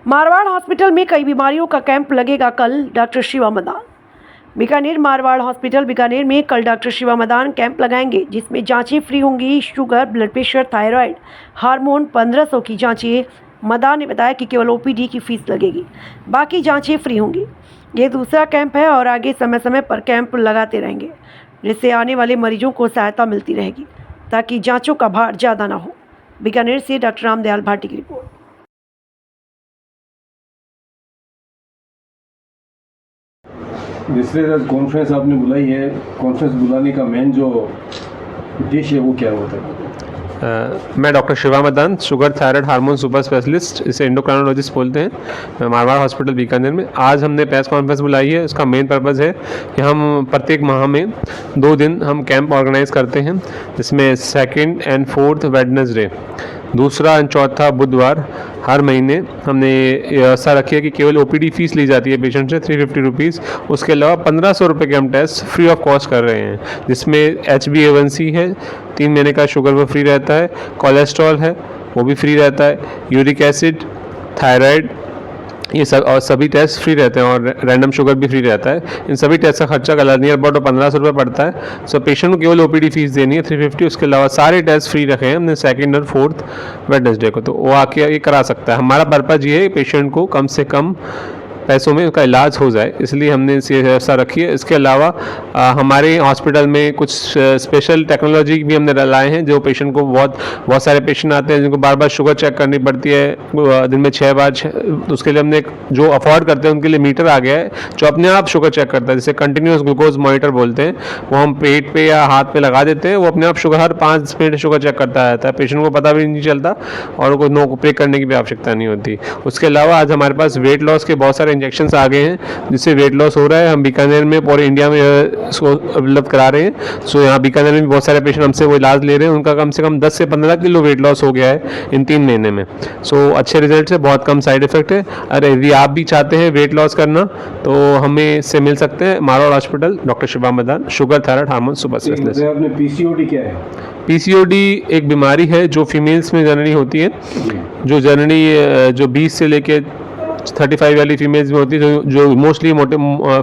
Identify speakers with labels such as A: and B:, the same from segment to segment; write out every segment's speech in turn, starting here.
A: Marwar hospital में कई बीमारियों का कैंप लगेगा कल। डॉक्टर शिवा मदान बीकानेर। मारवाड़ हॉस्पिटल बीकानेर में कल डॉक्टर शिवा मदान कैंप लगाएंगे, जिसमें जांचें फ्री होंगी। Sugar, blood pressure, thyroid, hormone 1500 की जांचें। मदान ने बताया कि केवल ओपीडी की फीस लगेगी, बाकी जांचें फ्री होंगी। ये दूसरा कैंप है और आगे समय समय पर कैंप लगाते रहेंगे, जिससे आने वाले मरीजों को सहायता मिलती रहेगी ताकि जांचों का भार ज़्यादा ना हो। बीकानेर से डॉक्टर रामदयाल भाटी की रिपोर्ट।
B: जिससे कॉन्फ्रेंस आपने बुलाई है, कॉन्फ्रेंस बुलाने का मेन जो उद्देश्य है वो क्या होता है?
C: मैं doctor Shiva Madan, sugar, thyroid, hormone super specialist, इसे एंडोक्राइनोलॉजिस्ट बोलते हैं। मैं मारवाड़ हॉस्पिटल बीकानेर में आज हमने प्रेस कॉन्फ्रेंस बुलाई है। इसका मेन पर्पज़ है कि हम प्रत्येक माह में 2 दिन हम कैंप ऑर्गेनाइज करते हैं, जिसमें 2nd एंड 4th वेडनेसडे, दूसरा एंड चौथा बुधवार हर महीने हमने व्यवस्था रखी है कि केवल ओपीडी फीस ली जाती है पेशेंट से 350 रुपीज़। उसके अलावा 1500 रुपये के हम टेस्ट फ्री ऑफ कॉस्ट कर रहे हैं, जिसमें HbA1c है, 3 महीने का शुगर वो फ्री रहता है, कोलेस्ट्रॉल है वो भी फ्री रहता है, यूरिक एसिड, थायराइड, ये सब और सभी टेस्ट फ्री रहते हैं, और रैंडम शुगर भी फ्री रहता है। इन सभी टेस्ट का खर्चा कल नियर अबाउट 1500 रुपये पड़ता है। सो पेशेंट को केवल ओपीडी फीस देनी है 350। उसके अलावा सारे टेस्ट फ्री रखे हैं हमने 2nd और 4th वेडनेसडे को, तो वो आके ये करा सकता है। हमारा पर्पज़ ये है पेशेंट को कम से कम पैसों में उसका इलाज हो जाए, इसलिए हमने ये व्यवस्था रखी है। इसके अलावा हमारे हॉस्पिटल में कुछ स्पेशल टेक्नोलॉजी भी हमने लाए हैं, जो पेशेंट को बहुत सारे पेशेंट आते हैं जिनको बार बार शुगर चेक करनी पड़ती है दिन में 6 बार। तो उसके लिए हमने जो अफोर्ड करते हैं उनके लिए मीटर आ गया है जो अपने आप शुगर चेक करता है, जिसे कंटिन्यूस ग्लूकोज मॉनिटर बोलते हैं। वो हम पेट पे या हाथ पे लगा देते हैं, वो अपने आप शुगर हर 5 मिनट शुगर चेक करता रहता है, पेशेंट को पता भी नहीं चलता और उनको नो पे करने की भी आवश्यकता नहीं होती। उसके अलावा आज हमारे पास वेट लॉस के बहुत सारे इंजेक्शंस आ गए हैं, जिससे वेट लॉस हो रहा है। हम बीकानेर में पूरे इंडिया में इसको उपलब्ध करा रहे हैं। सो यहाँ बीकानेर में बहुत सारे पेशेंट हमसे वो इलाज ले रहे हैं, उनका कम से कम 10 से 15 किलो वेट लॉस हो गया है इन 3 महीने में। सो अच्छे रिजल्ट है, बहुत कम साइड इफेक्ट है। अरे यदि आप भी चाहते हैं वेट लॉस करना तो हमें से मिल सकते हैं Marwar hospital, doctor Shiva Madan, sugar, thyroid, hormone super specialist.
B: आपने पीसीओडी क्या है?
C: पीसीओडी एक बीमारी है जो फीमेल्स में जनरली होती है, जो जनरली जो 20 से लेके 35 वाली फीमेल्स में होती है, जो मोस्टली मोटे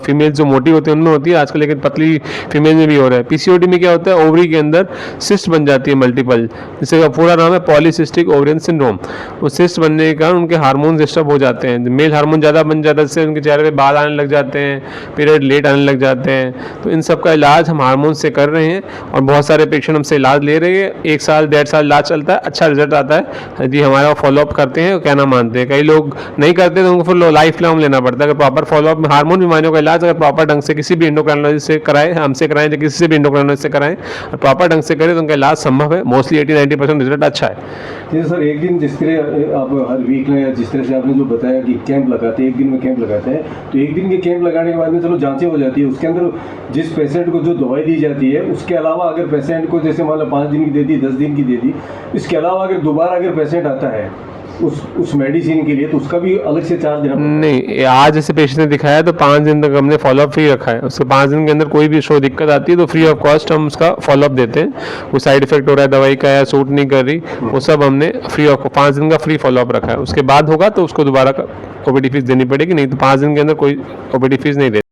C: फीमेल्स जो मोटी होती है उनमें होती है आजकल, लेकिन पतली फीमेल में भी हो रहा है। पीसीओडी में क्या होता है, ओवरी के अंदर सिस्ट बन जाती है मल्टीपल, जिसका पूरा नाम है पॉलीसिस्टिक ओवरियन सिंड्रोम। वो सिस्ट बनने के कारण उनके हार्मोन डिस्टर्ब हो जाते हैं, मेल हार्मोन ज़्यादा बन जाता है, जिससे उनके चेहरे पे बाल आने लग जाते हैं, पीरियड लेट आने लग जाते हैं। तो इन सब का इलाज हम हार्मोन से कर रहे हैं और बहुत सारे पेशेंट हमसे इलाज ले रहे हैं। 1 साल 1.5 साल इलाज चलता है, अच्छा रिजल्ट आता है यदि हमारा फॉलोअप करते हैं, कहना मानते हैं। कई लोग नहीं करते तो उनको फिर लाइफ लॉन्ग लेना पड़ता है। अगर प्रॉपर फॉलोअप में हार्मोन बीमारियों का इलाज अगर प्रॉपर ढंग से किसी भी एंडोक्राइनोलॉजिस्ट से कराएं, हमसे कराएं या किसी से भी एंडोक्राइनोलॉजिस्ट से कराएं और प्रॉपर ढंग से करें तो उनका इलाज संभव है। मोस्टली 80-90% रिजल्ट अच्छा है।
B: जैसे सर एक दिन जिस तरह आप हर वीक में या जिस तरह से आपने जो बताया कि कैंप लगाते हैं, 1 दिन में कैंप लगाते हैं, तो 1 दिन के कैंप लगाने के बाद में चलो जांचें हो जाती है, उसके अंदर जिस पेशेंट को जो दवाई दी जाती है उसके अलावा अगर पेशेंट को जैसे मान लो 5 दिन की दे दी, 10 दिन की दे दी, इसके अलावा अगर दोबारा अगर पेशेंट आता है उस मेडिसिन के लिए तो उसका भी अलग से चार्ज देना पड़ता है?
C: नहीं, आज जैसे पेशेंट ने दिखाया तो 5 दिन तक हमने फॉलोअप फ्री रखा है। उसके 5 दिन के अंदर कोई भी शो दिक्कत आती है तो फ्री ऑफ कॉस्ट हम उसका फॉलोअप देते हैं। कोई साइड इफेक्ट हो रहा है दवाई का या सूट नहीं कर रही, वो सब हमने फ्री ऑफ 5 दिन का फ्री फॉलोअप रखा है। उसके बाद होगा तो उसको दोबारा ओपीडी फीस देनी पड़ेगी, नहीं तो 5 दिन के अंदर कोई ओपीडी फीस नहीं देती।